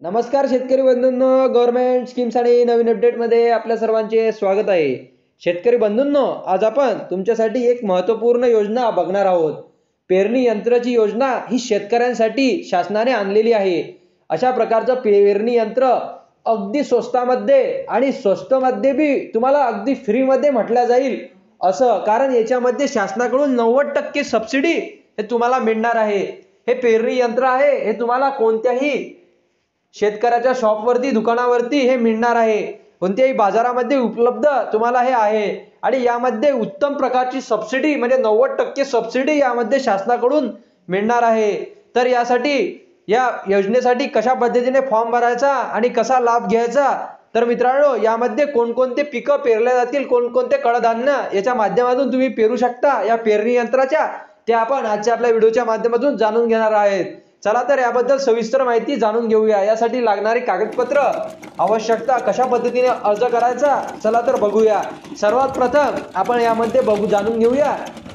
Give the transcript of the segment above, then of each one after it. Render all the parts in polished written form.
नमस्कार शेतकरी बंधूंनो, government schemes आणि नवीन अपडेटमध्ये आपल्या सर्वांचे स्वागत आहे. शेतकरी बंधूंनो, आज आपण तुमच्यासाठी एक महत्त्वपूर्ण योजना बघणार आहोत. पेरणी यंत्राची योजना ही शेतकऱ्यांसाठी शासनाने आणलेली आहे. अशा प्रकारचं पेरणी यंत्र अगदी स्वस्तामध्ये आणि स्वस्तमध्ये बी तुम्हाला अगदी फ्रीमध्ये म्हटलं जाईल असं, कारण याच्यामध्ये शासनाकडून 90% सबसिडी हे तुम्हाला मिळणार आहे. हे पेरणी यंत्र आहे, हे तुम्हाला कोणत्याही शेतकऱ्याच्या शॉपवरती दुकानावरती हे मिळणार आहे. कोणत्याही बाजारामध्ये उपलब्ध तुम्हाला हे आहे आणि यामध्ये उत्तम प्रकारची सबसिडी म्हणजे 90% सबसिडी यामध्ये शासनाकडून मिळणार आहे. तर यासाठी या योजनेसाठी कशा पद्धतीने फॉर्म भरायचा आणि कसा लाभ घ्यायचा, तर मित्रांनो यामध्ये कोणकोणते पिकं पेरले जातील, कोणकोणते कडधान्य याच्या माध्यमातून तुम्ही पेरू शकता या पेरणी यंत्राच्या, ते आपण आजच्या आपल्या व्हिडिओच्या माध्यमातून जाणून घेणार आहेत. चला तर याबद्दल सविस्तर माहिती जाणून घेऊया. यासाठी लागणारी कागदपत्र, आवश्यकता, कशा पद्धतीने अर्ज करायचा, चला तर बघूया. सर्वात प्रथम आपण यामध्ये जाणून घेऊया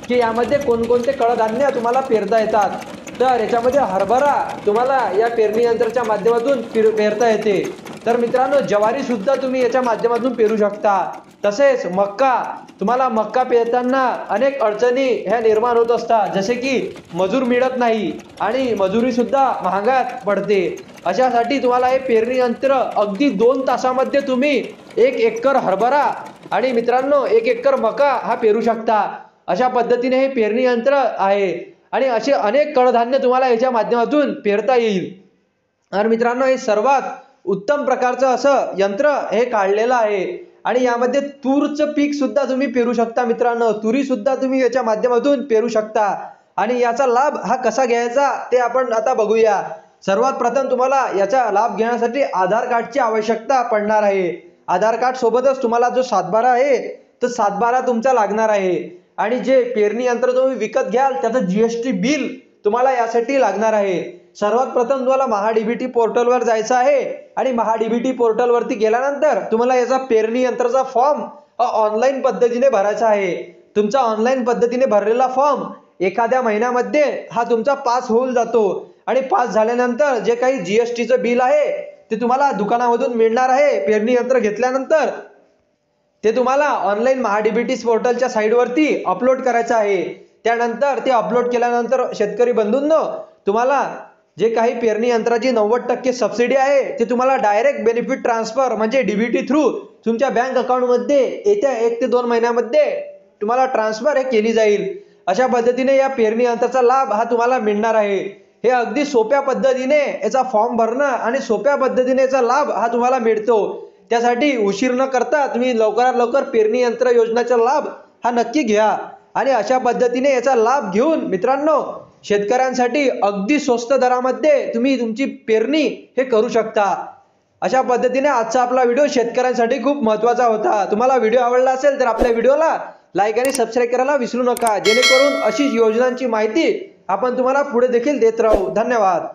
की यामध्ये कोणकोणते कडधान्य तुम्हाला पेरता येतात. तर याच्यामध्ये हरभरा तुम्हाला या पेरणी यंत्राच्या माध्यमातून पेरता येते. तर मित्रांनो ज्वारी सुद्धा तुम्ही याच्या माध्यमातून पेरू शकता. तसेच मक्का, तुम्हाला मक्का पेरताना अनेक अडचणी ह्या निर्माण होत असतात, जसे की मजूर मिळत नाही आणि मजुरी सुद्धा महागात पडते. अशासाठी तुम्हाला हे पेरणी यंत्र अगदी 2 तासामध्ये तुम्ही 1 एकर हरभरा आणि मित्रांनो 1 एकर मका हा पेरू शकता. अशा पद्धतीने हे पेरणी यंत्र आहे आणि असे अनेक कडधान्य तुम्हाला याच्या माध्यमातून पेरता येईल. तर मित्रांनो हे सर्वात उत्तम प्रकारचं असं यंत्र हे काढलेलं आहे आणि यामध्ये तूरचं पीक सुद्धा तुम्ही पेरू शकता. मित्रांनो तुरी सुद्धा तुम्ही याच्या माध्यमातून पेरू शकता आणि याचा लाभ हा कसा घ्यायचा ते आपण आता बघूया. सर्वात प्रथम तुम्हाला याचा लाभ घेण्यासाठी आधार कार्डची आवश्यकता पडणार आहे. आधार कार्ड सोबतच तुम्हाला जो 7/12 आहे तो 7/12 तुमचा लागणार आहे आणि जे पेरणी यंत्र तुम्ही विकत घ्याल त्याचं GST बिल तुम्हाला यासाठी लागणार आहे. सर्वात प्रथम तुम्हाला महाडीबीटी पोर्टलवर जायचं आहे आणि महाडीबीटी पोर्टलवरती गेल्यानंतर तुम्हाला याचा पेरणी यंत्राचा फॉर्म ऑनलाईन पद्धतीने भरायचा आहे. तुमचा ऑनलाईन पद्धतीने भरलेला फॉर्म एखाद्या महिन्यामध्ये हा तुमचा पास होऊन जातो आणि पास झाल्यानंतर जे काही GSTचं बिल आहे ते तुम्हाला दुकानामधून मिळणार आहे. पेरणी यंत्र घेतल्यानंतर ते तुम्हाला ऑनलाईन महाडीबीटी पोर्टलच्या साईडवरती अपलोड करायचं आहे. त्यानंतर ते अपलोड केल्यानंतर शेतकरी बंधूंनो तुम्हाला जे काही पेरणी यंत्राची 90% सबसिडी आहे ते तुम्हाला डायरेक्ट बेनिफिट ट्रान्सफर म्हणजे DBT थ्रू तुमच्या बँक अकाउंटमध्ये येत्या 1 ते 2 महिन्यामध्ये तुम्हाला ट्रान्सफर हे केली जाईल. अशा पद्धतीने या पेरणी यंत्राचा लाभ हा तुम्हाला मिळणार आहे. हे अगदी सोप्या पद्धतीने याचा फॉर्म भरणं आणि सोप्या पद्धतीने याचा लाभ हा तुम्हाला मिळतो. त्यासाठी उशीर न करता तुम्ही लवकरात लवकर पेरणी यंत्र योजनेचा लाभ हा नक्की घ्या आणि अशा पद्धतीने याचा लाभ घेऊन मित्रांनो शेतकऱ्यांसाठी अगदी स्वस्त दरामध्ये तुम्ही तुमची पेरणी हे करू शकता. अशा पद्धतीने आजचा आपला व्हिडिओ शेतकऱ्यांसाठी खूप महत्त्वाचा होता. तुम्हाला व्हिडिओ आवडला असेल तर आपल्या व्हिडिओला लाईक आणि सबस्क्राईब करायला विसरू नका, जेणेकरून अशी योजनांची माहिती आपण तुम्हाला पुढे देखील देत राहू. धन्यवाद.